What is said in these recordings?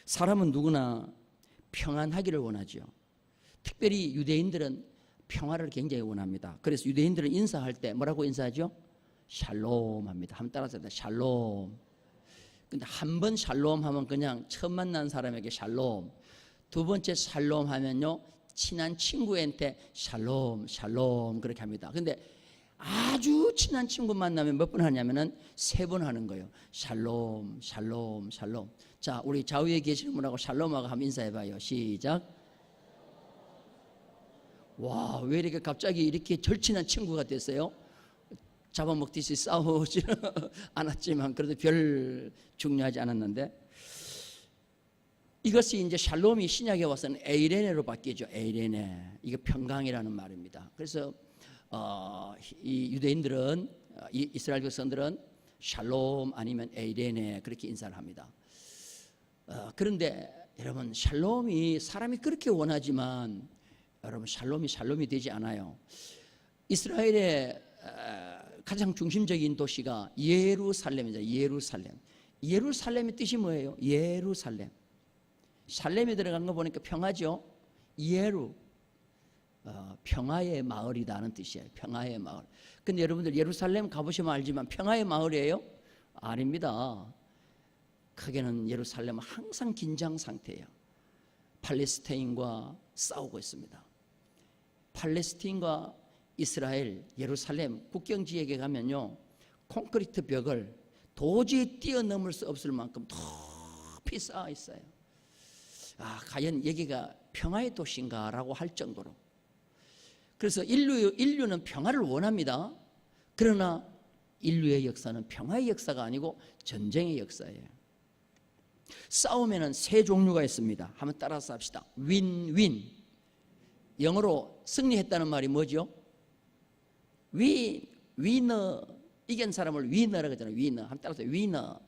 사람은 누구나 평안하기를 원하죠. 특별히 유대인들은 평화를 굉장히 원합니다. 그래서 유대인들은 인사할 때 뭐라고 인사하죠? 샬롬 합니다. 한번 따라서 합니다. 샬롬. 근데 한 번 샬롬 하면 그냥 처음 만난 사람에게 샬롬. 두 번째 샬롬 하면요, 친한 친구한테 샬롬, 샬롬 그렇게 합니다. 근데 아주 친한 친구 만나면 몇 번 하냐면은 3번 하는 거예요. 샬롬, 샬롬, 샬롬. 자, 우리 좌우에 계시는 분하고 샬롬하고 한번 인사해봐요. 시작. 와, 왜 이렇게 갑자기 이렇게 절친한 친구가 됐어요? 잡아먹듯이 싸우지는 않았지만 그래도 별 중요하지 않았는데, 이것이 이제 샬롬이 신약에 와서는 에이레네로 바뀌죠. 에이레네. 이게 평강이라는 말입니다. 그래서 이 유대인들은, 이스라엘 백성들은 샬롬 아니면 에이레네 그렇게 인사를 합니다. 그런데 여러분, 샬롬이 사람이 그렇게 원하지만 여러분, 샬롬이 되지 않아요. 이스라엘의 가장 중심적인 도시가 예루살렘이죠. 예루살렘의 뜻이 뭐예요? 예루살렘. 살렘에 들어간 거 보니까 평화죠. 평화의 마을이라는 뜻이에요. 평화의 마을. 근데 여러분들 예루살렘 가보시면 알지만 평화의 마을이에요? 아닙니다. 크게는 예루살렘은 항상 긴장 상태예요. 팔레스타인과 싸우고 있습니다. 팔레스타인과 이스라엘, 예루살렘 국경지역에 가면요, 콘크리트 벽을 도저히 뛰어넘을 수 없을 만큼 높이 쌓아 있어요. 과연 여기가 평화의 도시인가라고 할 정도로. 그래서 인류는 평화를 원합니다. 그러나 인류의 역사는 평화의 역사가 아니고 전쟁의 역사예요. 싸움에는 3종류가 있습니다. 한번 따라서 합시다. 윈윈. 영어로 승리했다는 말이 뭐죠? 위너. 이긴 사람을 위너라고 하잖아요. 위너. 한번 따라서 위너.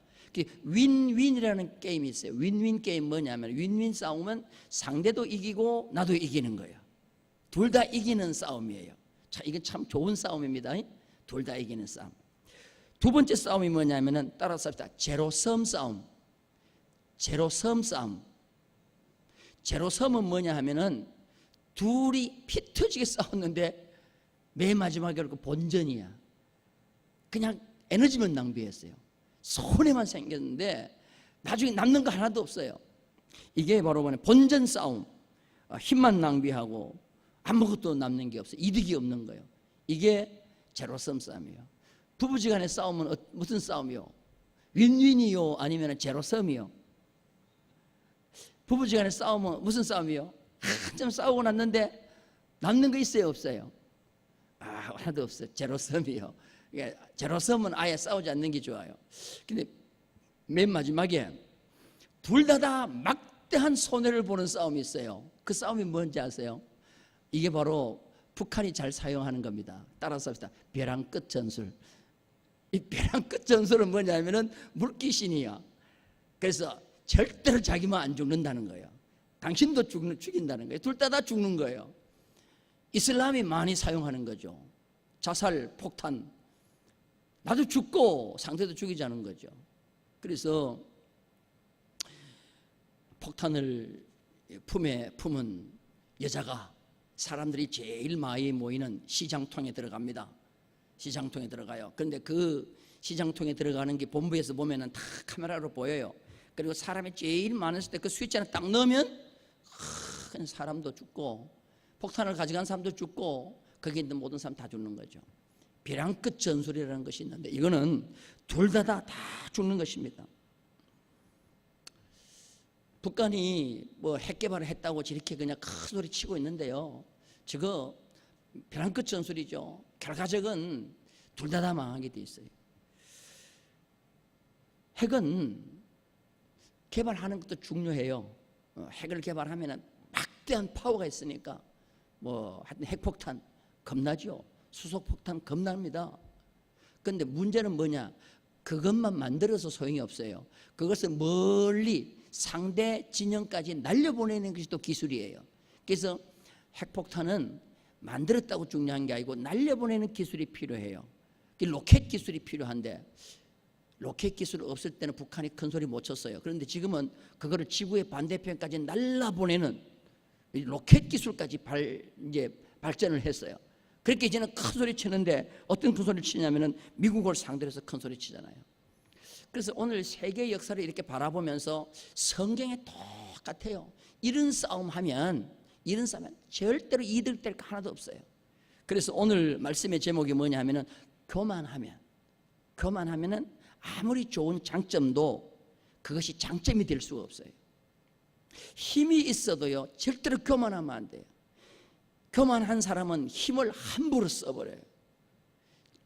윈윈이라는 게임이 있어요. 윈윈 게임 뭐냐면, 윈윈 싸움은 상대도 이기고 나도 이기는 거예요. 둘 다 이기는 싸움이에요. 자, 이게 참 좋은 싸움입니다. 둘 다 이기는 싸움. 두 번째 싸움이 뭐냐면은, 따라서 합시다. 제로섬 싸움. 제로섬은 뭐냐 하면은, 둘이 피 터지게 싸웠는데 맨 마지막에 본전이야. 그냥 에너지만 낭비했어요. 손해만 생겼는데 나중에 남는 거 하나도 없어요. 이게 바로 본전 싸움. 힘만 낭비하고 아무것도 남는 게 없어요. 이득이 없는 거예요. 이게 제로섬 싸움이에요. 부부지간의 싸움은 무슨 싸움이요? 윈윈이요? 아니면 제로섬이요? 부부지간의 싸움은 무슨 싸움이요? 한참 싸우고 났는데 남는 거 있어요? 없어요? 하나도 없어요. 제로섬이요. 제로섬은 아예 싸우지 않는 게 좋아요. 근데 맨 마지막에 둘 다 막대한 손해를 보는 싸움이 있어요. 그 싸움이 뭔지 아세요? 이게 바로 북한이 잘 사용하는 겁니다. 따라서 합시다. 벼랑 끝 전술. 이 벼랑 끝 전술은 뭐냐면은 물귀신이야. 그래서 절대로 자기만 안 죽는다는 거예요. 당신도 죽인다는 거예요. 둘 다 죽는 거예요. 이슬람이 많이 사용하는 거죠. 자살, 폭탄. 나도 죽고 상대도 죽이자는 거죠. 그래서 폭탄을 품에 품은 여자가 사람들이 제일 많이 모이는 시장통에 들어갑니다. 시장통에 들어가요. 그런데 그 시장통에 들어가는 게 본부에서 보면은 다 카메라로 보여요. 그리고 사람이 제일 많았을 때 그 스위치 하나 딱 넣으면 큰 사람도 죽고, 폭탄을 가져간 사람도 죽고, 거기 있는 모든 사람 다 죽는 거죠. 벼랑 끝 전술이라는 것이 있는데, 이거는 둘 다 죽는 것입니다. 북한이 뭐 핵 개발을 했다고 저렇게 그냥 큰 소리 치고 있는데요, 저거 벼랑 끝 전술이죠. 결과적은 둘 다 망하게 돼 있어요. 핵은 개발하는 것도 중요해요. 핵을 개발하면 막대한 파워가 있으니까, 뭐 하여튼 핵폭탄 겁나죠. 수소폭탄 겁납니다. 그런데 문제는 뭐냐? 그것만 만들어서 소용이 없어요. 그것을 멀리 상대 진영까지 날려보내는 것이 또 기술이에요. 그래서 핵폭탄은 만들었다고 중요한 게 아니고 날려보내는 기술이 필요해요. 로켓 기술이 필요한데, 로켓 기술 없을 때는 북한이 큰 소리 못 쳤어요. 그런데 지금은 그거를 지구의 반대편까지 날라보내는 로켓 기술까지 이제 발전을 했어요. 그렇게 이제는 큰 소리 치는데 어떤 큰 소리 치냐면은 미국을 상대로 해서 큰 소리 치잖아요. 그래서 오늘 세계 역사를 이렇게 바라보면서 성경에 똑같아요. 이런 싸움 하면 절대로 이득될 거 하나도 없어요. 그래서 오늘 말씀의 제목이 뭐냐 하면은 교만하면은 아무리 좋은 장점도 그것이 장점이 될 수가 없어요. 힘이 있어도요 절대로 교만하면 안 돼요. 교만한 사람은 힘을 함부로 써버려요.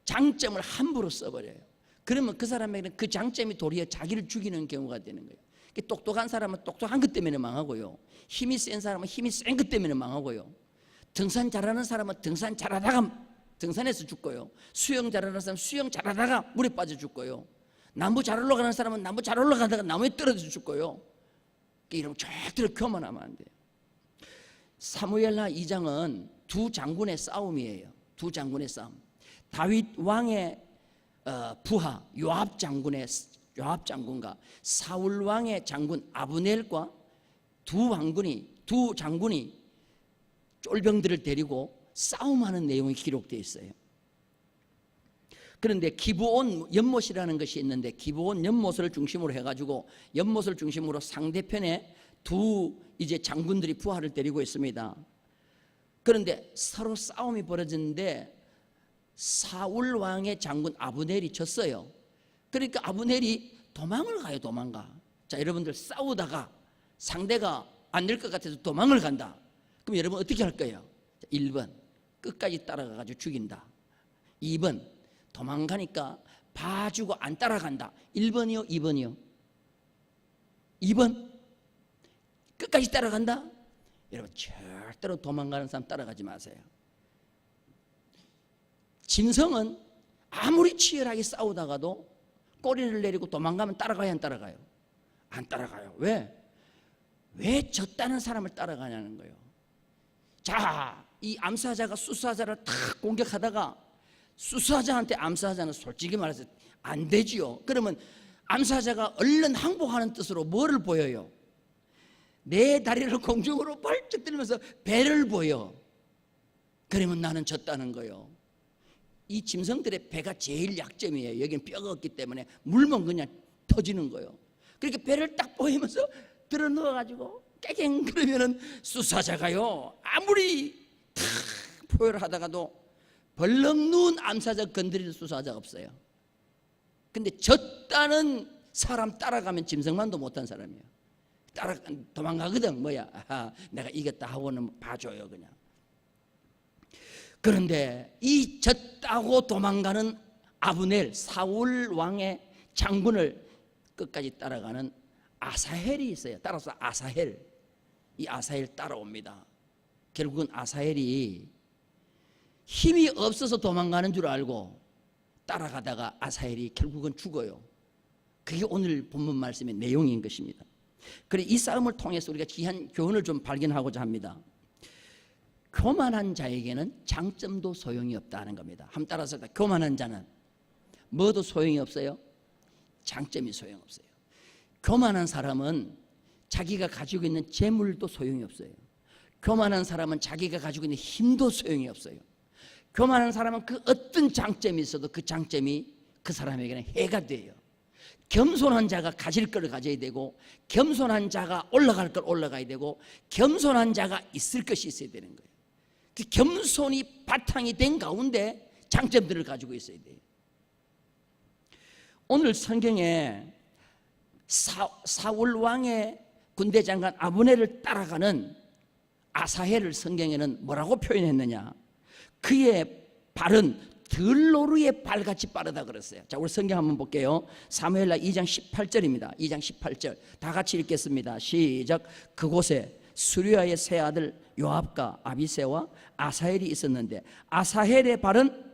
장점을 함부로 써버려요. 그러면 그 사람에게는 그 장점이 도리어 자기를 죽이는 경우가 되는 거예요. 똑똑한 사람은 똑똑한 것 때문에 망하고요, 힘이 센 사람은 힘이 센 것 때문에 망하고요, 등산 잘하는 사람은 등산 잘하다가 등산해서 죽고요, 수영 잘하는 사람은 수영 잘하다가 물에 빠져 죽고요, 나무 잘 올라가는 사람은 나무 잘 올라가다가 나무에 떨어져 죽고요. 이러면 절대로 교만하면 안 돼요. 사무엘하 2장은 두 장군의 싸움이에요. 두 장군의 싸움. 다윗 왕의 부하 요압 장군과 사울 왕의 장군 아브넬과 두 장군이 쫄병들을 데리고 싸움하는 내용이 기록되어 있어요. 그런데 기브온 연못이라는 것이 있는데 기브온 연못을 중심으로 해가지고 연못을 중심으로 상대편에 두 이제 장군들이 부하를 데리고 있습니다. 그런데 서로 싸움이 벌어졌는데 사울 왕의 장군 아브넬이 졌어요. 그러니까 아브넬이 도망을 가요. 도망가. 자, 여러분들 싸우다가 상대가 안 될 것 같아서 도망을 간다. 그럼 여러분 어떻게 할 거예요? 1번 끝까지 따라가가지고 죽인다. 2번 도망가니까 봐주고 안 따라간다. 1번이요 2번이요? 2번 끝까지 따라간다? 여러분 절대로 도망가는 사람 따라가지 마세요. 짐승은 아무리 치열하게 싸우다가도 꼬리를 내리고 도망가면 따라가요 안 따라가요? 안 따라가요. 왜? 왜 졌다는 사람을 따라가냐는 거예요. 자, 이 암사자가 수사자를 탁 공격하다가 수사자한테 암사자는 솔직히 말해서 안 되지요. 그러면 암사자가 얼른 항복하는 뜻으로 뭐를 보여요? 내 다리를 공중으로 벌쩍 들면서 배를 보여. 그러면 나는 졌다는 거예요. 이 짐승들의 배가 제일 약점이에요. 여기는 뼈가 없기 때문에 물면 그냥 터지는 거예요. 그렇게 배를 딱 보이면서 들어 넣어가지고 깨갱 그러면은 수사자가요 아무리 다 포효를 하다가도 벌렁 누운 암사자 건드리는 수사자가 없어요. 근데 졌다는 사람 따라가면 짐승만도 못한 사람이에요. 도망가거든. 뭐야, 아하, 내가 이겼다 하고는 봐줘요 그냥. 그런데 이 졌다고 도망가는 아브넬 사울 왕의 장군을 끝까지 따라가는 아사헬이 있어요. 따라서 이 아사헬 따라옵니다. 결국은 아사헬이 힘이 없어서 도망가는 줄 알고 따라가다가 아사헬이 결국은 죽어요. 그게 오늘 본문 말씀의 내용인 것입니다. 그래 이 싸움을 통해서 우리가 귀한 교훈을 좀 발견하고자 합니다. 교만한 자에게는 장점도 소용이 없다는 겁니다. 한번 따라서 교만한 자는 뭐도 소용이 없어요? 장점이 소용없어요. 교만한 사람은 자기가 가지고 있는 재물도 소용이 없어요. 교만한 사람은 자기가 가지고 있는 힘도 소용이 없어요. 교만한 사람은 그 어떤 장점이 있어도 그 장점이 그 사람에게는 해가 돼요. 겸손한 자가 가질 걸 가져야 되고 겸손한 자가 올라갈 걸 올라가야 되고 겸손한 자가 있을 것이 있어야 되는 거예요. 그 겸손이 바탕이 된 가운데 장점들을 가지고 있어야 돼요. 오늘 성경에 사울 왕의 군대 장관 아브넬을 따라가는 아사헬을 성경에는 뭐라고 표현했느냐? 그의 발은 들노루의 발같이 빠르다 그랬어요. 자, 우리 성경 한번 볼게요. 사무엘하 2장 18절입니다. 2장 18절 다 같이 읽겠습니다. 시작. 그곳에 수리아의 세 아들 요압과 아비새와 아사헬이 있었는데 아사헬의 발은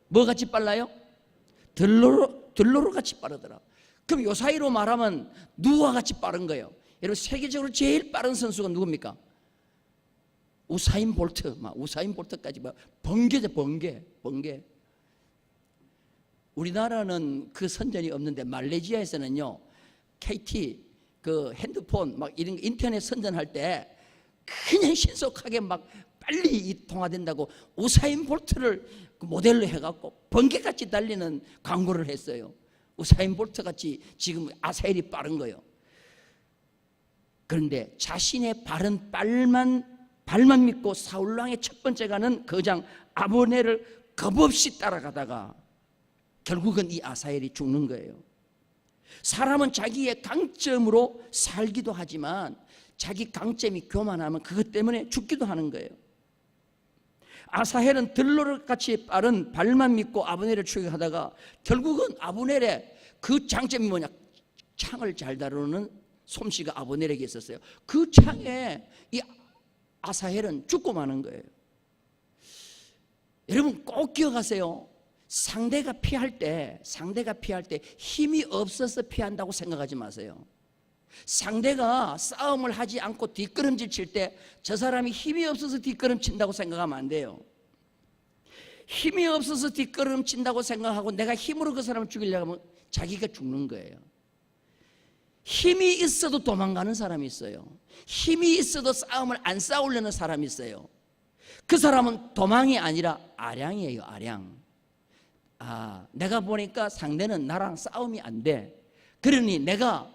뭐같이 빨라요? 들노루같이 빠르더라. 그럼 요 사이로 말하면 누구와 같이 빠른 거예요? 여러분 세계적으로 제일 빠른 선수가 누굽니까? 우사인 볼트, 우사인 볼트까지 번개죠, 번개. 우리나라는 그 선전이 없는데 말레이시아에서는요, KT 그 핸드폰 막 이런 인터넷 선전할 때 그냥 신속하게 막 빨리 통화된다고 우사인 볼트를 모델로 해갖고 번개같이 달리는 광고를 했어요. 우사인 볼트 같이 지금 아사헬이 빠른 거예요. 그런데 자신의 바른 발만 믿고 사울왕의 첫 번째 가는 거장 아브넬을 겁없이 따라가다가 결국은 이 아사헬이 죽는 거예요. 사람은 자기의 강점으로 살기도 하지만 자기 강점이 교만하면 그것 때문에 죽기도 하는 거예요. 아사헬은 들로르같이 빠른 발만 믿고 아브넬을 추격하다가 결국은 아브넬의 그 장점이 뭐냐, 창을 잘 다루는 솜씨가 아브넬에게 있었어요. 그 창에 이 아사헬은 죽고 마는 거예요. 여러분 꼭 기억하세요. 상대가 피할 때 힘이 없어서 피한다고 생각하지 마세요. 상대가 싸움을 하지 않고 뒷걸음질 칠 때 저 사람이 힘이 없어서 뒷걸음친다고 생각하면 안 돼요. 힘이 없어서 뒷걸음친다고 생각하고 내가 힘으로 그 사람을 죽이려고 하면 자기가 죽는 거예요. 힘이 있어도 도망가는 사람이 있어요. 힘이 있어도 싸움을 안 싸우려는 사람이 있어요. 그 사람은 도망이 아니라 아량이에요. 아량. 내가 보니까 상대는 나랑 싸움이 안 돼. 그러니 내가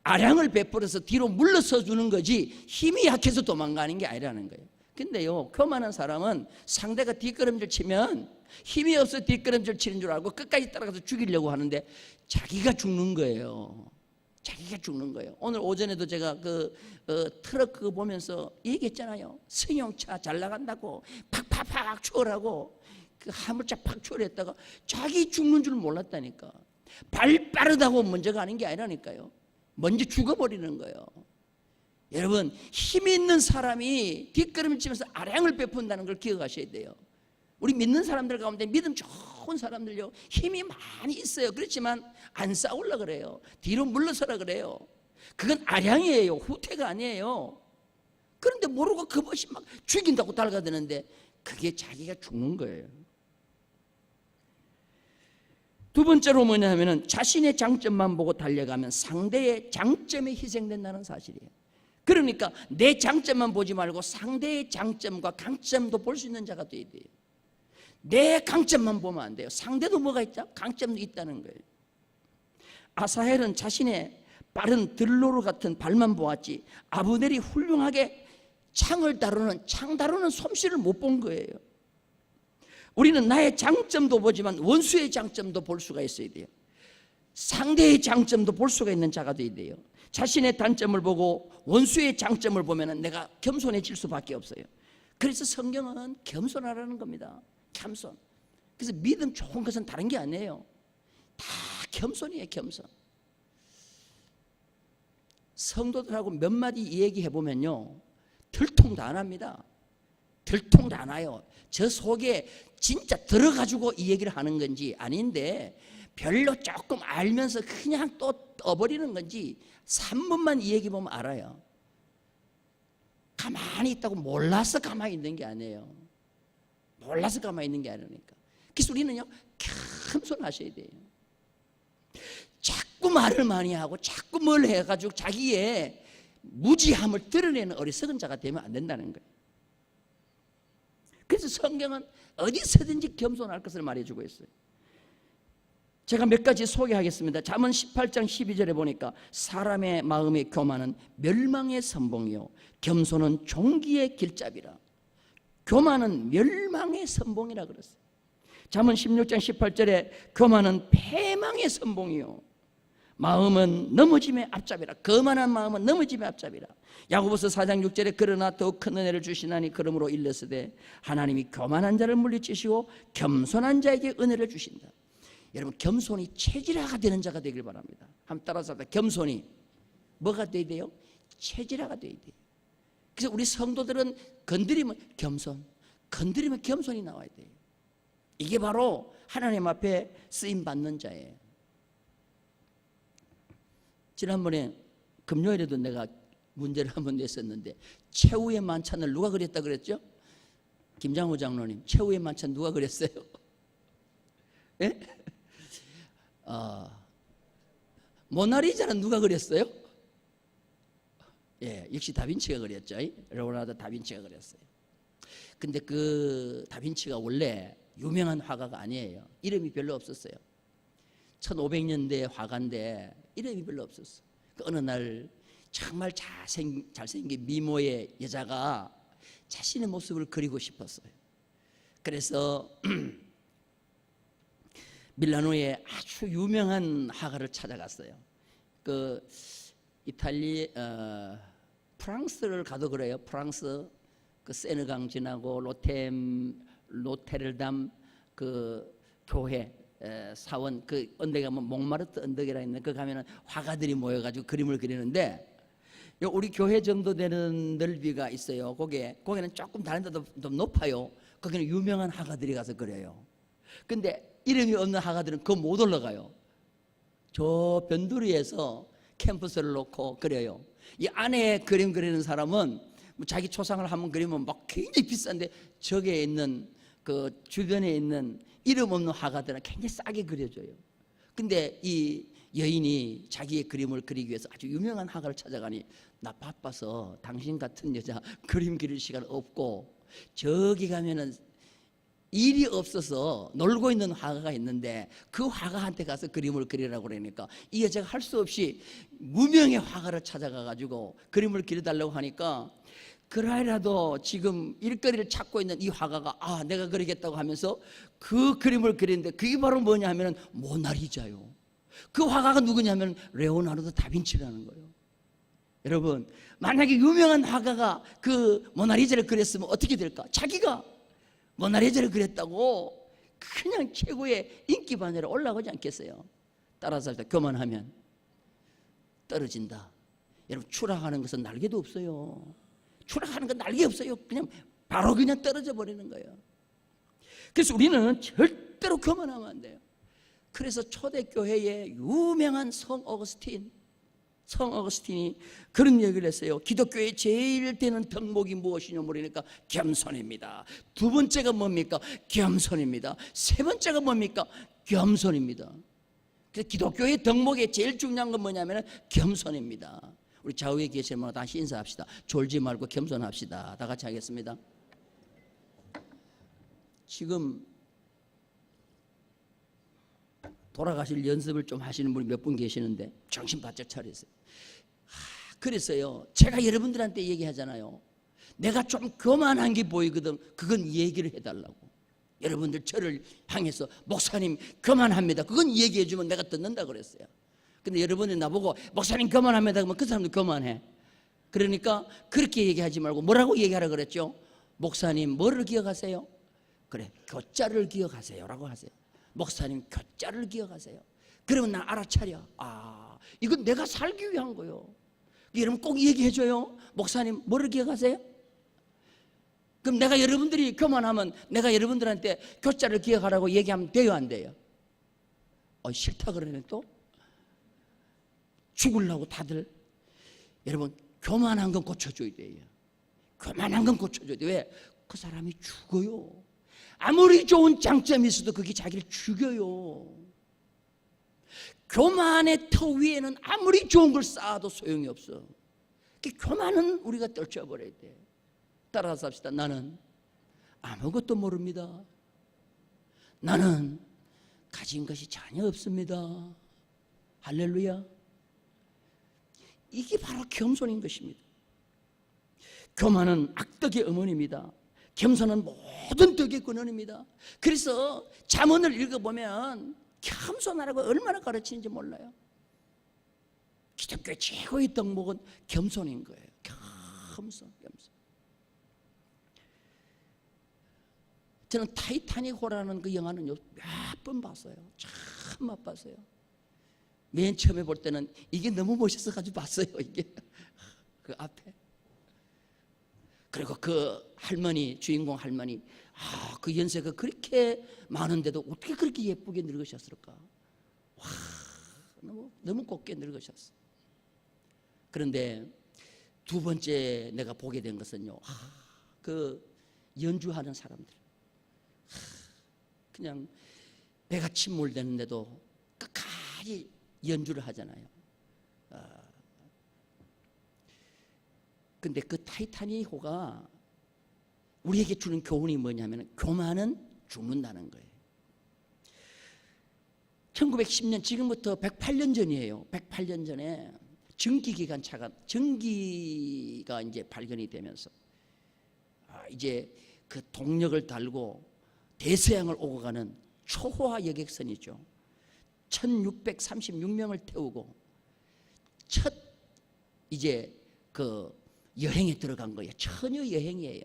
아량을 베풀어서 뒤로 물러서 주는 거지 힘이 약해서 도망가는 게 아니라는 거예요. 근데요, 교만한 사람은 상대가 뒷걸음질 치면 힘이 없어 뒷걸음질 치는 줄 알고 끝까지 따라가서 죽이려고 하는데 자기가 죽는 거예요. 자기가 죽는 거예요. 오늘 오전에도 제가 트럭 그거 보면서 얘기했잖아요. 승용차 잘 나간다고 팍팍팍 추월하고 그 화물차 팍 추월했다가 자기 죽는 줄 몰랐다니까. 발 빠르다고 먼저 가는 게 아니라니까요. 먼저 죽어버리는 거예요. 여러분, 힘 있는 사람이 뒷걸음을 치면서 아량을 베푼다는 걸 기억하셔야 돼요. 우리 믿는 사람들 가운데 믿음 좋은 사람들요, 힘이 많이 있어요. 그렇지만 안 싸우려고 그래요. 뒤로 물러서라 그래요. 그건 아량이에요. 후퇴가 아니에요. 그런데 모르고 겁없이 막 죽인다고 달가드는데 그게 자기가 죽는 거예요. 두 번째로 뭐냐면은 자신의 장점만 보고 달려가면 상대의 장점에 희생된다는 사실이에요. 그러니까 내 장점만 보지 말고 상대의 장점과 강점도 볼 수 있는 자가 되어야 돼요. 내 강점만 보면 안 돼요. 상대도 뭐가 있죠? 강점도 있다는 거예요. 아사헬은 자신의 빠른 들로르 같은 발만 보았지 아브넬이 훌륭하게 창 다루는 솜씨를 못 본 거예요. 우리는 나의 장점도 보지만 원수의 장점도 볼 수가 있어야 돼요. 상대의 장점도 볼 수가 있는 자가 되어야 돼요. 자신의 단점을 보고 원수의 장점을 보면 내가 겸손해질 수밖에 없어요. 그래서 성경은 겸손하라는 겁니다. 겸손. 그래서 믿음 좋은 것은 다른 게 아니에요. 다 겸손이에요. 겸손. 성도들하고 몇 마디 얘기해 보면요, 들통도 안 합니다. 들통도 안 와요. 저 속에 진짜 들어가지고 이 얘기를 하는 건지 아닌데 별로 조금 알면서 그냥 또 떠버리는 건지 3분만 이 얘기 보면 알아요. 가만히 있다고 몰라서 가만히 있는 게 아니에요. 몰라서 가만히 있는 게 아니니까. 그래서 우리는요, 겸손하셔야 돼요. 자꾸 말을 많이 하고 자꾸 뭘 해가지고 자기의 무지함을 드러내는 어리석은 자가 되면 안 된다는 거예요. 그래서 성경은 어디서든지 겸손할 것을 말해주고 있어요. 제가 몇 가지 소개하겠습니다. 잠언 18장 12절에 보니까 사람의 마음의 교만은 멸망의 선봉이요 겸손은 종기의 길잡이라. 교만은 멸망의 선봉이라 그랬어요. 잠언 16장 18절에 교만은 패망의 선봉이요 마음은 넘어짐의 앞잡이라. 거만한 마음은 넘어짐의 앞잡이라. 야고보서 4장 6절에 그러나 더 큰 은혜를 주시나니 그러므로 일렀으되 하나님이 교만한 자를 물리치시고 겸손한 자에게 은혜를 주신다. 여러분, 겸손이 체질화가 되는 자가 되길 바랍니다. 한번 따라서 합시다. 겸손이 뭐가 돼야 돼요? 체질화가 돼야 돼요. 그래서 우리 성도들은 건드리면 겸손, 건드리면 겸손이 나와야 돼요. 이게 바로 하나님 앞에 쓰임 받는 자예요. 지난번에 금요일에도 내가 문제를 한번 냈었는데 최후의 만찬을 누가 그랬다 그랬죠? 김장호 장로님, 최후의 만찬 누가 그랬어요? 예? 모나리자는 누가 그렸어요? 예, 역시 다빈치가 그렸죠. 레오나르도 다빈치가 그렸어요. 근데 그 다빈치가 원래 유명한 화가가 아니에요. 이름이 별로 없었어요. 1500년대 화가인데 이름이 별로 없었어. 그 어느 날 정말 잘생긴 미모의 여자가 자신의 모습을 그리고 싶었어요. 그래서 밀라노에 아주 유명한 화가를 찾아갔어요. 그 프랑스를 가도 그래요. 프랑스 그 세느강 지나고 로테르담 그 교회 사원 그 언덕에 가면 몽마르트 언덕이라 있는 그 가면은 화가들이 모여가지고 그림을 그리는데 우리 교회 정도 되는 넓이가 있어요. 거기는 조금 다른 데도 좀 높아요. 거기는 유명한 화가들이 가서 그려요. 근데 이름이 없는 화가들은 그거 못 올라가요. 저 변두리에서 캠퍼스를 놓고 그려요. 이 안에 그림 그리는 사람은 자기 초상을 한번 그리면 막 굉장히 비싼데 저기에 있는 그 주변에 있는 이름 없는 화가들은 굉장히 싸게 그려줘요. 근데 이 여인이 자기의 그림을 그리기 위해서 아주 유명한 화가를 찾아가니 나 바빠서 당신 같은 여자 그림 그릴 시간 없고 저기 가면은 일이 없어서 놀고 있는 화가가 있는데 그 화가한테 가서 그림을 그리라고 그러니까 이 여자가 할 수 없이 무명의 화가를 찾아가 가지고 그림을 그려달라고 하니까 그라이라도 지금 일거리를 찾고 있는 이 화가가 내가 그리겠다고 하면서 그 그림을 그리는데 그게 바로 뭐냐 하면 모나리자요. 그 화가가 누구냐면 레오나르도 다빈치라는 거예요. 여러분, 만약에 유명한 화가가 그 모나리자를 그렸으면 어떻게 될까? 자기가 모나리자를 그렸다고 그냥 최고의 인기 반열에 올라가지 않겠어요? 따라서 할 때 교만하면 떨어진다. 여러분, 추락하는 것은 날개도 없어요. 추락하는 건 날개 없어요. 그냥 바로 그냥 떨어져 버리는 거예요. 그래서 우리는 절대로 교만하면 안 돼요. 그래서 초대교회의 유명한 성어거스틴이 그런 얘기를 했어요. 기독교의 제일 되는 덕목이 무엇이냐 물으니까 겸손입니다. 두 번째가 뭡니까? 겸손입니다. 세 번째가 뭡니까? 겸손입니다. 그래서 기독교의 덕목의 제일 중요한 건 뭐냐면 겸손입니다. 우리 좌우에 계시는 분들 다시 인사합시다. 졸지 말고 겸손합시다. 다 같이 하겠습니다. 지금 돌아가실 연습을 좀 하시는 분이 몇 분 계시는데 정신 바짝 차리세요. 그래서요, 제가 여러분들한테 얘기하잖아요. 내가 좀 교만한 게 보이거든. 그건 얘기를 해달라고. 여러분들 저를 향해서 목사님 교만합니다. 그건 얘기해 주면 내가 듣는다 그랬어요. 근데 여러분이 나보고 목사님 교만합니다 그러면 그 사람도 교만해. 그러니까 그렇게 얘기하지 말고 뭐라고 얘기하라 그랬죠? 목사님 뭐를 기억하세요? 그래, 교자를 기억하세요라고 하세요. 목사님 교자를 기억하세요. 그러면 난 알아차려. 이건 내가 살기 위한 거요. 여러분 꼭 얘기해줘요. 목사님 뭐를 기억하세요? 그럼 내가 여러분들이 교만하면 내가 여러분들한테 교자를 기억하라고 얘기하면 돼요 안 돼요? 싫다 그러네 또? 죽으려고 다들. 여러분 교만한 건 고쳐줘야 돼요. 교만한 건 고쳐줘야 돼요. 왜? 그 사람이 죽어요. 아무리 좋은 장점이 있어도 그게 자기를 죽여요. 교만의 터 위에는 아무리 좋은 걸 쌓아도 소용이 없어. 그 교만은 우리가 떨쳐버려야 돼. 따라서 합시다. 나는 아무것도 모릅니다. 나는 가진 것이 전혀 없습니다. 할렐루야. 이게 바로 겸손인 것입니다. 교만은 악덕의 어머니입니다. 겸손은 모든 덕의 근원입니다. 그래서 잠언을 읽어보면 겸손하라고 얼마나 가르치는지 몰라요. 기독교의 최고의 덕목은 겸손인 거예요. 겸손. 저는 타이타닉호라는 그 영화는 몇 번 봤어요. 참 맛봤어요. 맨 처음에 볼 때는 이게 너무 멋있어가지고 봤어요. 이게 그 앞에. 그리고 그 할머니, 주인공 할머니, 그 연세가 그렇게 많은데도 어떻게 그렇게 예쁘게 늙으셨을까? 와, 너무 곱게 늙으셨어. 그런데 두 번째 내가 보게 된 것은요, 그 연주하는 사람들, 그냥 배가 침몰되는데도 끝까지 끝까지 연주를 하잖아요. 근데 그 타이타닉호가 우리에게 주는 교훈이 뭐냐면 교만은 죽는다는 거예요. 1910년, 지금부터 108년 전이에요. 108년 전에 전기기관차가, 전기가 이제 발견이 되면서 이제 그 동력을 달고 대서양을 오고 가는 초호화 여객선이죠. 1636명을 태우고 첫 이제 그 여행에 들어간 거예요. 처녀 여행이에요.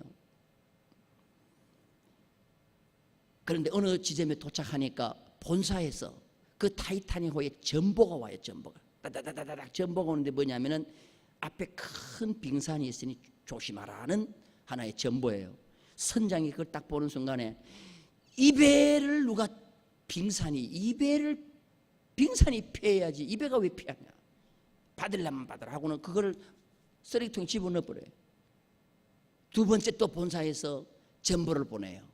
그런데 어느 지점에 도착하니까 본사에서 그 타이타닉호의 전보가 와요. 전보가 다다다다닥 전보가 오는데 뭐냐면은 앞에 큰 빙산이 있으니 조심하라는 하나의 전보예요. 선장이 그걸 딱 보는 순간에 이 배를 누가 빙산이 피해야지 이 배가 왜 피하냐, 받으려면 받으라 하고는 그거를 쓰레기통에 집어넣어버려요. 두 번째 또 본사에서 전보를 보내요.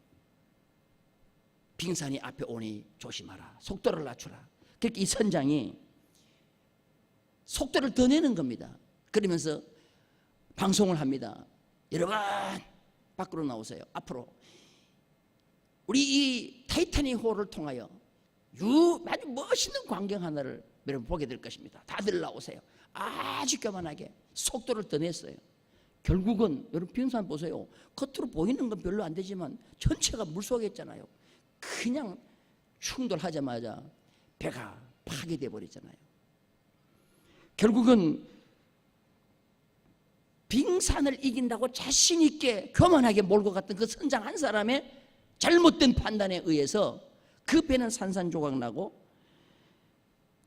빙산이 앞에 오니 조심하라, 속도를 낮추라. 그렇게 이 선장이 속도를 더 내는 겁니다. 그러면서 방송을 합니다. 여러분 밖으로 나오세요. 앞으로 우리 이 타이타닉호를 통하여 아주 멋있는 광경 하나를 여러분 보게 될 것입니다. 다들 나오세요. 아주 교만하게 속도를 더 냈어요. 결국은 여러분 빙산 보세요. 겉으로 보이는 건 별로 안 되지만 전체가 물속에 있잖아요. 그냥 충돌하자마자 배가 파괴돼 버리잖아요. 결국은 빙산을 이긴다고 자신 있게 교만하게 몰고 갔던 그 선장 한 사람의 잘못된 판단에 의해서 그 배는 산산조각 나고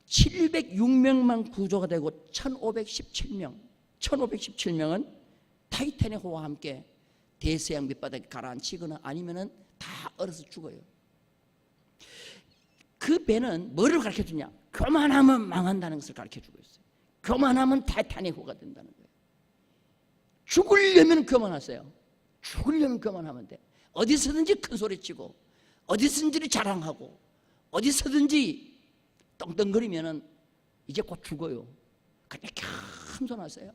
706명만 구조가 되고 1517명은 타이타닉호와 함께 대서양 밑바닥에 가라앉히거나 아니면은 다 얼어서 죽어요. 그 배는 뭐를 가르쳐주냐? 교만하면 망한다는 것을 가르쳐주고 있어요. 교만하면 타이타닉호가 된다는 거예요. 죽으려면 교만하세요. 죽으려면 교만하면 돼. 어디서든지 큰 소리치고 어디서든지 자랑하고 어디서든지 떵떵거리면은 이제 곧 죽어요. 그냥 겸손하세요.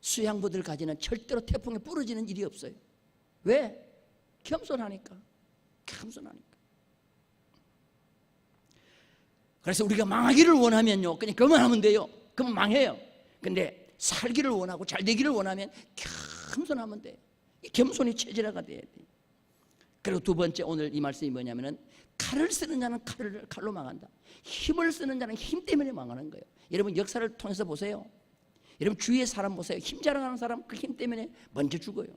수양부들 가지는 절대로 태풍에 부러지는 일이 없어요. 왜? 겸손하니까. 그래서 우리가 망하기를 원하면요, 그냥 교만하면 돼요. 그러면 망해요. 근데 살기를 원하고 잘 되기를 원하면 겸손하면 돼요. 겸손이 체질화가 돼야 돼요. 그리고 두 번째, 오늘 이 말씀이 뭐냐면은 칼을 쓰는 자는 칼로 망한다. 힘을 쓰는 자는 힘 때문에 망하는 거예요. 여러분 역사를 통해서 보세요. 여러분 주위의 사람 보세요. 힘 자랑하는 사람 그 힘 때문에 먼저 죽어요.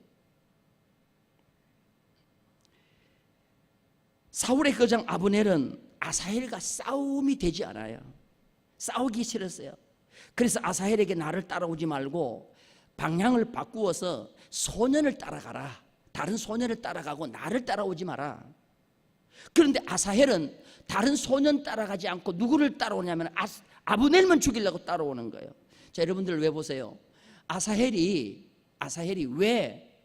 사울의 거장 아브넬은 아사헬과 싸움이 되지 않아요. 싸우기 싫었어요. 그래서 아사헬에게 나를 따라오지 말고 방향을 바꾸어서 소년을 따라가라. 다른 소년을 따라가고 나를 따라오지 마라. 그런데 아사헬은 다른 소년 따라가지 않고 누구를 따라오냐면 아브넬만 죽이려고 따라오는 거예요. 자, 여러분들 왜 보세요? 아사헬이 왜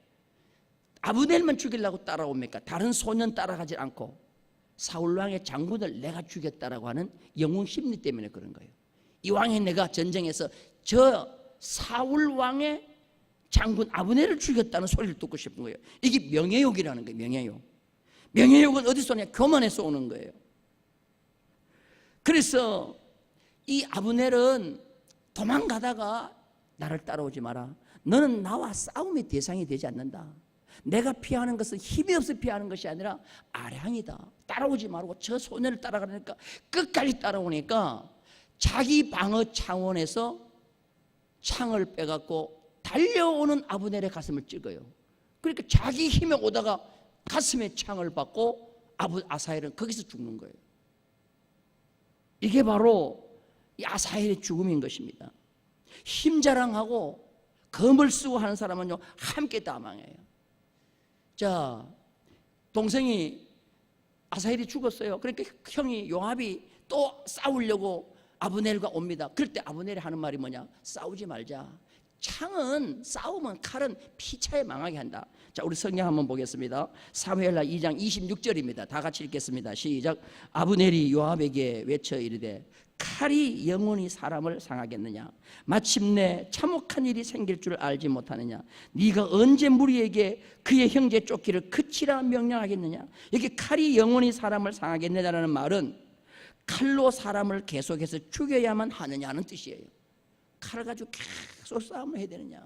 아브넬만 죽이려고 따라옵니까? 다른 소년 따라가지 않고 사울왕의 장군을 내가 죽였다라고 하는 영웅 심리 때문에 그런 거예요. 이왕에 내가 전쟁에서 저 사울왕의 장군 아브넬을 죽였다는 소리를 듣고 싶은 거예요. 이게 명예욕이라는 거예요. 명예욕은 어디서 오냐? 교만에서 오는 거예요. 그래서 이 아브넬은 도망가다가 나를 따라오지 마라. 너는 나와 싸움의 대상이 되지 않는다. 내가 피하는 것은 힘이 없어 피하는 것이 아니라 아량이다. 따라오지 말고 저 소년을 따라가니까 끝까지 따라오니까 자기 방어 차원에서 창을 빼갖고 달려오는 아브넬의 가슴을 찍어요. 그러니까 자기 힘에 오다가 가슴에 창을 받고 아사헬은 거기서 죽는 거예요. 이게 바로 이 아사헬의 죽음인 것입니다. 힘 자랑하고 검을 쓰고 하는 사람은요 함께 다 망해요. 자, 동생이 아사헬이 죽었어요. 그러니까 형이 요압이 또 싸우려고 아브넬과 옵니다. 그럴 때 아브넬이 하는 말이 뭐냐? 싸우지 말자. 창은 싸우면 칼은 피차에 망하게 한다. 자, 우리 성경 한번 보겠습니다. 사무엘하 2장 26절입니다. 다 같이 읽겠습니다. 시작. 아브넬이 요압에게 외쳐 이르되 칼이 영원히 사람을 상하겠느냐? 마침내 참혹한 일이 생길 줄 알지 못하느냐? 네가 언제 무리에게 그의 형제 쫓기를 그치라 명령하겠느냐? 여기 칼이 영원히 사람을 상하겠느냐라는 말은 칼로 사람을 계속해서 죽여야만 하느냐는 뜻이에요. 칼을 가지고 계속 싸움을 해야 되느냐?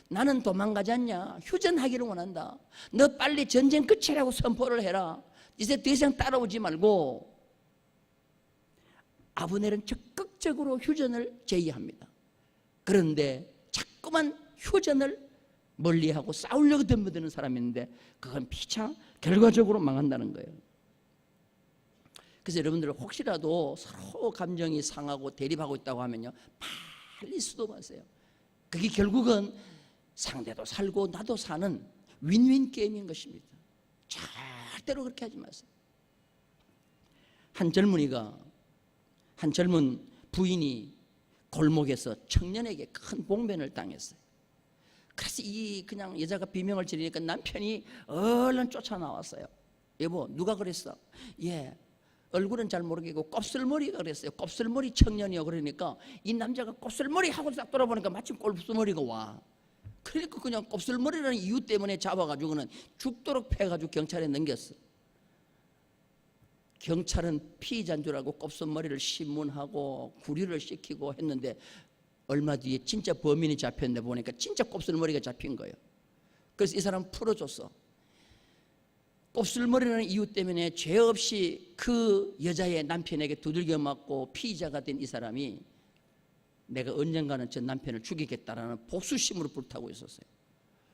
나는 도망가지 않냐? 휴전하기를 원한다. 너 빨리 전쟁 끝이라고 선포를 해라. 이제 더 이상 따라오지 말고. 아브넬은 적극적으로 휴전을 제의합니다. 그런데 자꾸만 휴전을 멀리하고 싸우려고 덤벼드는 사람이 있는데 그건 피차 결과적으로 망한다는 거예요. 그래서 여러분들 혹시라도 서로 감정이 상하고 대립하고 있다고 하면요, 빨리 수도 마세요. 그게 결국은 상대도 살고 나도 사는 윈윈 게임인 것입니다. 절대로 그렇게 하지 마세요. 한 젊은 부인이 골목에서 청년에게 큰 봉변을 당했어요. 그래서 그냥 여자가 비명을 지르니까 남편이 얼른 쫓아 나왔어요. 여보, 누가 그랬어? 예, 얼굴은 잘 모르겠고 곱슬머리가 그랬어요. 곱슬머리 청년이요. 그러니까 이 남자가 곱슬머리 하고 딱 돌아보니까 마침 곱슬머리가 와. 그러니까 그냥 곱슬머리라는 이유 때문에 잡아가지고는 죽도록 패가지고 경찰에 넘겼어. 경찰은 피의자인 줄 알고 곱슬머리를 신문하고 구류를 시키고 했는데 얼마 뒤에 진짜 범인이 잡혔는데 보니까 진짜 곱슬머리가 잡힌 거예요. 그래서 이 사람 풀어줬어. 곱슬머리라는 이유 때문에 죄 없이 그 여자의 남편에게 두들겨 맞고 피의자가 된 이 사람이 내가 언젠가는 저 남편을 죽이겠다라는 복수심으로 불타고 있었어요.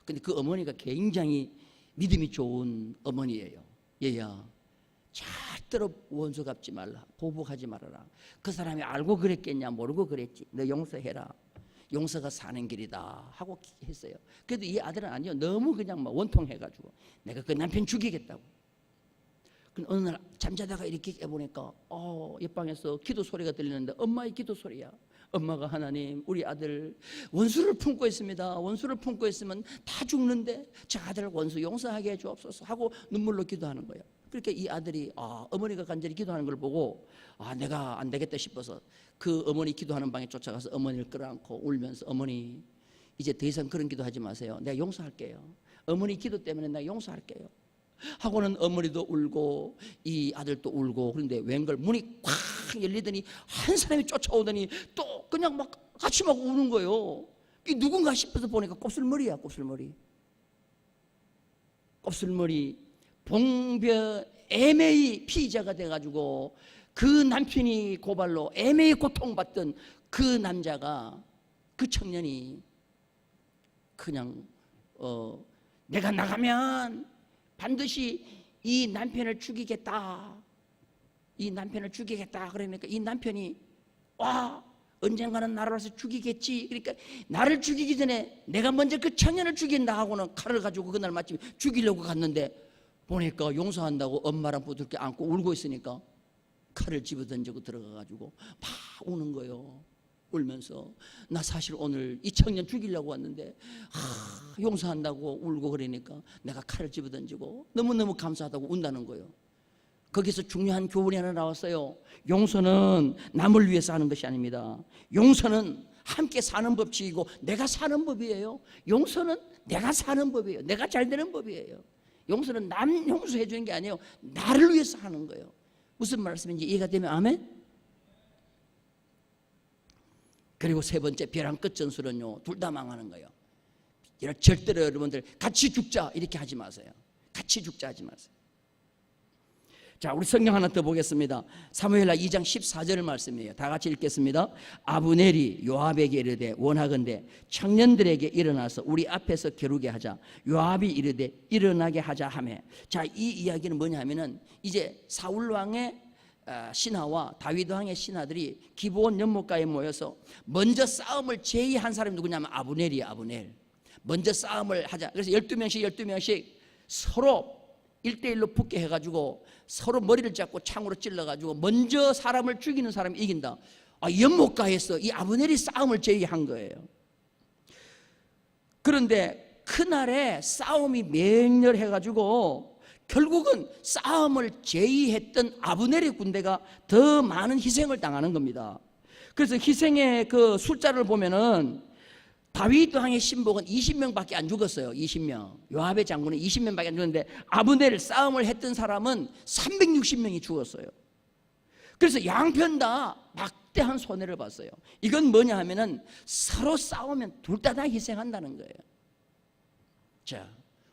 근데 그 어머니가 굉장히 믿음이 좋은 어머니예요. 얘야, 절대로 원수 갚지 말라. 보복하지 말아라. 그 사람이 알고 그랬겠냐 모르고 그랬지. 너 용서해라. 용서가 사는 길이다 하고 했어요. 그래도 이 아들은 아니요, 너무 그냥 막 원통해가지고 내가 그 남편 죽이겠다고. 근데 어느 날 잠자다가 이렇게 깨보니까 옆방에서 기도 소리가 들리는데 엄마의 기도 소리야. 엄마가 하나님, 우리 아들 원수를 품고 있습니다. 원수를 품고 있으면 다 죽는데 저 아들 원수 용서하게 해주옵소서 하고 눈물로 기도하는 거예요. 그러니까 이 아들이 어머니가 간절히 기도하는 걸 보고 내가 안 되겠다 싶어서 그 어머니 기도하는 방에 쫓아가서 어머니를 끌어안고 울면서 어머니, 이제 더 이상 그런 기도하지 마세요. 내가 용서할게요. 어머니 기도 때문에 내가 용서할게요 하고는 어머니도 울고 이 아들도 울고. 그런데 웬걸 문이 꽉 열리더니 한 사람이 쫓아오더니 또 그냥 막 같이 막 우는 거예요. 이게 누군가 싶어서 보니까 곱슬머리야. 곱슬머리 봉변 애매히 피의자가 돼가지고 그 남편이 고발로 애매히 고통받던 그 남자가, 그 청년이 그냥 내가 나가면 반드시 이 남편을 죽이겠다. 그러니까 이 남편이 언젠가는 나를 와서 죽이겠지. 그러니까 나를 죽이기 전에 내가 먼저 그 청년을 죽인다 하고는 칼을 가지고 그날 마침 죽이려고 갔는데 보니까 용서한다고 엄마랑 부둥켜 안고 울고 있으니까 칼을 집어던지고 들어가가지고 막 우는 거예요. 울면서 나 사실 오늘 이 청년 죽이려고 왔는데 용서한다고 울고 그러니까 내가 칼을 집어던지고 너무너무 감사하다고 운다는 거예요. 거기서 중요한 교훈이 하나 나왔어요. 용서는 남을 위해서 하는 것이 아닙니다. 용서는 함께 사는 법칙이고 내가 사는 법이에요. 용서는 내가 사는 법이에요. 내가 잘 되는 법이에요. 용서는 남 용서해 주는 게 아니에요. 나를 위해서 하는 거예요. 무슨 말씀인지 이해가 되면 아멘? 그리고 세 번째 벼랑 끝 전술은요, 둘 다 망하는 거예요. 절대로 여러분들 같이 죽자 이렇게 하지 마세요. 같이 죽자 하지 마세요. 자, 우리 성경 하나 더 보겠습니다. 사무엘하 2장 14절 말씀이에요. 다 같이 읽겠습니다. 아브넬이 요압에게 이르되 원하건대 청년들에게 일어나서 우리 앞에서 겨루게 하자. 요압이 이르되 일어나게 하자 하매. 자, 이 이야기는 뭐냐 하면은 이제 사울 왕의 신하와 다윗 왕의 신하들이 기브온 연못가에 모여서 먼저 싸움을 제의한 사람이 누구냐면 아브넬이에요. 아브넬. 먼저 싸움을 하자. 그래서 12명씩 서로 1대1로 붙게 해가지고 서로 머리를 잡고 창으로 찔러가지고 먼저 사람을 죽이는 사람이 이긴다. 연못가에서 이 아브넬이 싸움을 제의한 거예요. 그런데 그날에 싸움이 맹렬해가지고 결국은 싸움을 제의했던 아브넬의 군대가 더 많은 희생을 당하는 겁니다. 그래서 희생의 그 숫자를 보면은 다윗 왕의 신복은 20명밖에 안 죽었어요. 20명. 요압의 장군은 20명밖에 안 죽었는데 아브넬 싸움을 했던 사람은 360명이 죽었어요. 그래서 양편 다 막대한 손해를 봤어요. 이건 뭐냐 하면은 서로 싸우면 둘 다 희생한다는 거예요. 자,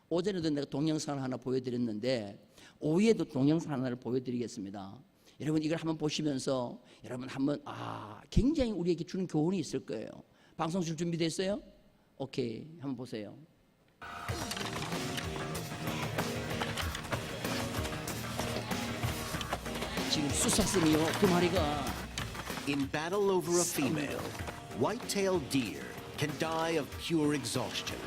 오전에도 내가 동영상을 하나 보여드렸는데 오후에도 동영상 하나를 보여드리겠습니다. 여러분 이걸 한번 보시면서 여러분 한번 굉장히 우리에게 주는 교훈이 있을 거예요. 방송실 준비됐어요? 오케이, 한번 보세요. 지금 수사슴이요 두 마리가 In battle over a female, white-tailed deer can die of pure exhaustion.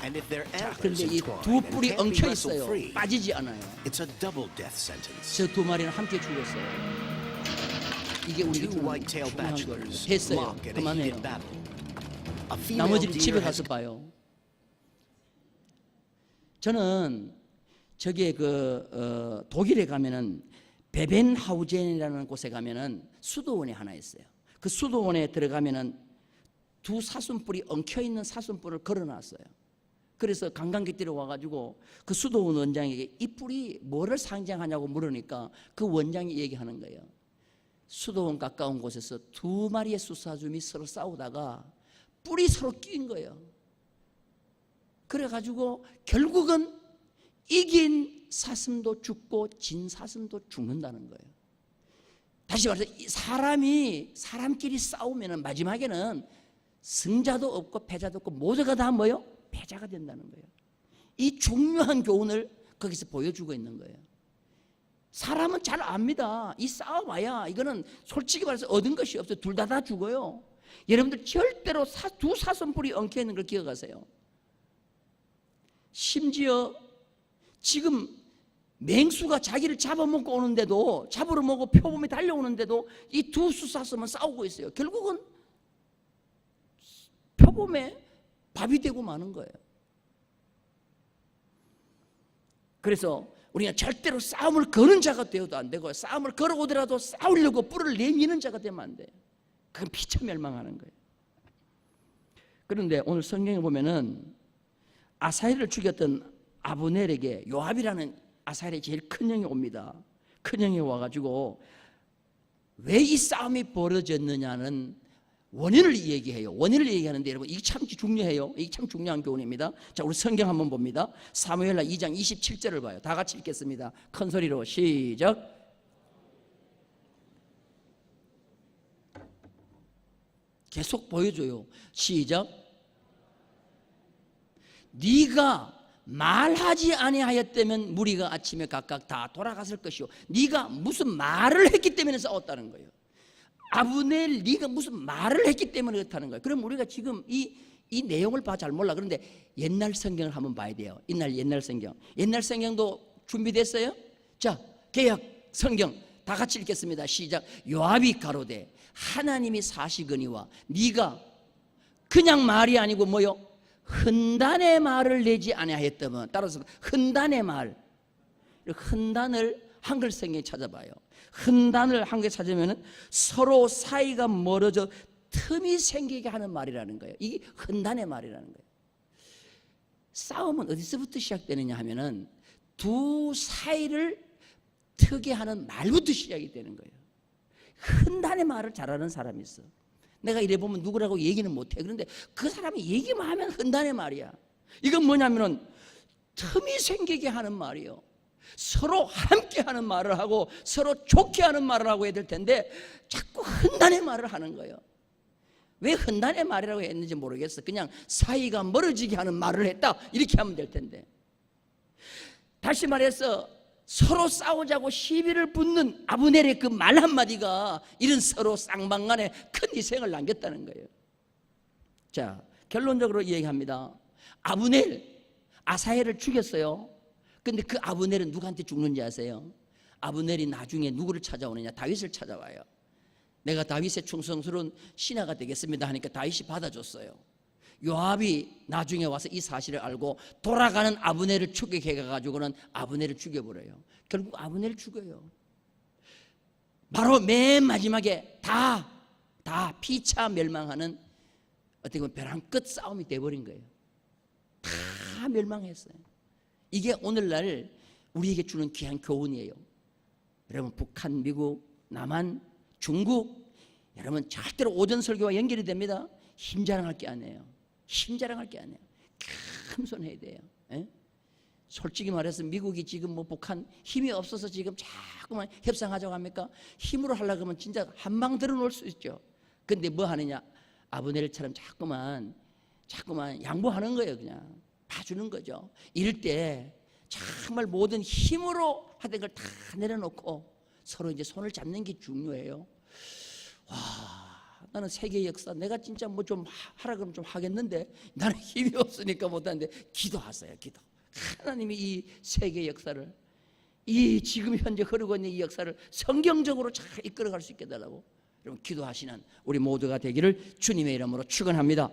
And if their 자, antlers 그런데 이 entwine 두 and 뿔이 can't be 엉켜 wrestled 있어요. free, 빠지지 않아요. it's a double death sentence. 저 두 마리는 함께 죽었어요. 이게 우리가 Two 주는 white-tailed 중요한 거예요. bachelors 됐어요. lock in a 그만해요. heated battle. A female 나머지는 deer 집에 has 가서 봐요. 저는 저게 독일에 가면은 베벤하우젠이라는 곳에 가면은 수도원이 하나 있어요. 그 수도원에 들어가면은 두 사슴뿔이 엉켜 있는 사슴뿔을 걸어놨어요. 그래서 관광객들이 와가지고 그 수도원 원장에게 이 뿔이 뭐를 상징하냐고 물으니까 그 원장이 얘기하는 거예요. 수도원 가까운 곳에서 두 마리의 수사줌이 서로 싸우다가 뿔이 서로 끼인 거예요. 그래가지고 결국은 이긴 사슴도 죽고 진 사슴도 죽는다는 거예요. 다시 말해서 사람끼리 싸우면 마지막에는 승자도 없고 패자도 없고 모두가 다 뭐요? 패자가 된다는 거예요. 이 중요한 교훈을 거기서 보여주고 있는 거예요. 사람은 잘 압니다. 이 싸워봐야 이거는 솔직히 말해서 얻은 것이 없어요. 둘 다 죽어요. 여러분들 절대로 두 사슴뿔이 엉켜 있는 걸 기억하세요. 심지어 지금 맹수가 자기를 잡아먹고 오는데도 잡으러 먹고 표범이 달려오는데도 이 두 수사슴은 싸우고 있어요. 결국은 표범에 밥이 되고 마는 거예요. 그래서 우리가 절대로 싸움을 거는 자가 되어도 안 되고 싸움을 걸어오더라도 싸우려고 뿔을 내미는 자가 되면 안 돼요. 그건 피차 멸망하는 거예요. 그런데 오늘 성경에 보면은 아사헬을 죽였던 아브넬에게 요압이라는 아사헬의 제일 큰 형이 옵니다. 큰 형이 와가지고 왜 이 싸움이 벌어졌느냐는 원인을 얘기해요. 원인을 얘기하는데 여러분 이게 참 중요해요. 이게 참 중요한 교훈입니다. 자, 우리 성경 한번 봅니다. 사무엘하 2장 27절을 봐요. 다 같이 읽겠습니다. 큰 소리로 시작. 계속 보여줘요. 시작. 네가 말하지 아니하였다면 무리가 아침에 각각 다 돌아갔을 것이요. 네가 무슨 말을 했기 때문에 싸웠다는 거예요. 아브넬, 네가 무슨 말을 했기 때문에 그렇다는 거예요. 그럼 우리가 지금 이 내용을 봐 잘 몰라. 그런데 옛날 성경을 한번 봐야 돼요. 옛날 성경. 옛날 성경도 준비됐어요? 자, 개역 성경 다 같이 읽겠습니다. 시작. 요압이 가로되 하나님이 사시거니와 네가 그냥 말이 아니고 뭐요? 흔단의 말을 내지 아니하였다면, 따라서 흔단의 말, 흔단을 한글 성경에 찾아봐요. 흔단을 한글에 찾으면 서로 사이가 멀어져 틈이 생기게 하는 말이라는 거예요. 이게 흔단의 말이라는 거예요. 싸움은 어디서부터 시작되느냐 하면은 두 사이를 트게 하는 말부터 시작이 되는 거예요. 흔단의 말을 잘하는 사람이 있어. 내가 이래 보면 누구라고 얘기는 못해. 그런데 그 사람이 얘기만 하면 흔단의 말이야. 이건 뭐냐면은 틈이 생기게 하는 말이에요. 서로 함께 하는 말을 하고 서로 좋게 하는 말을 하고 해야 될 텐데 자꾸 흔단의 말을 하는 거예요. 왜 흔단의 말이라고 했는지 모르겠어. 그냥 사이가 멀어지게 하는 말을 했다 이렇게 하면 될 텐데, 다시 말해서 서로 싸우자고 시비를 붙는 아브넬의 그 말 한마디가 이런 서로 쌍방간에 큰 희생을 남겼다는 거예요. 자, 결론적으로 얘기합니다. 아브넬, 아사헬을 죽였어요. 근데 그 아브넬은 누구한테 죽는지 아세요? 아브넬이 나중에 누구를 찾아오느냐? 다윗을 찾아와요. 내가 다윗의 충성스러운 신하가 되겠습니다 하니까 다윗이 받아줬어요. 요압이 나중에 와서 이 사실을 알고 돌아가는 아브넬을 추격해 가지고는 아브넬을 죽여버려요. 결국 아브넬을 죽여요. 바로 맨 마지막에 다 피차 멸망하는 어떻게 보면 벼랑 끝 싸움이 돼버린 거예요. 다 멸망했어요. 이게 오늘날 우리에게 주는 귀한 교훈이에요. 여러분, 북한, 미국, 남한, 중국, 여러분 절대로 오전설교와 연결이 됩니다. 힘자랑할 게 아니에요. 힘자랑할 게 아니에요. 겸손해야 돼요. 에? 솔직히 말해서 미국이 지금 뭐 북한 힘이 없어서 지금 자꾸만 협상하자고 합니까? 힘으로 하려고 하면 진짜 한 방 들어놓을 수 있죠. 근데 뭐 하느냐? 아브넬처럼 자꾸만 양보하는 거예요. 그냥 봐주는 거죠. 이럴 때 정말 모든 힘으로 하던 걸 다 내려놓고 서로 이제 손을 잡는 게 중요해요. 와, 나는 세계 역사 내가 진짜 뭐 좀 하라 그러면 좀 하겠는데 나는 힘이 없으니까 못하는데 기도하세요. 기도. 하나님이 이 세계 역사를, 이 지금 현재 흐르고 있는 이 역사를 성경적으로 잘 이끌어갈 수 있게 해달라고 여러분 기도하시는 우리 모두가 되기를 주님의 이름으로 축원합니다.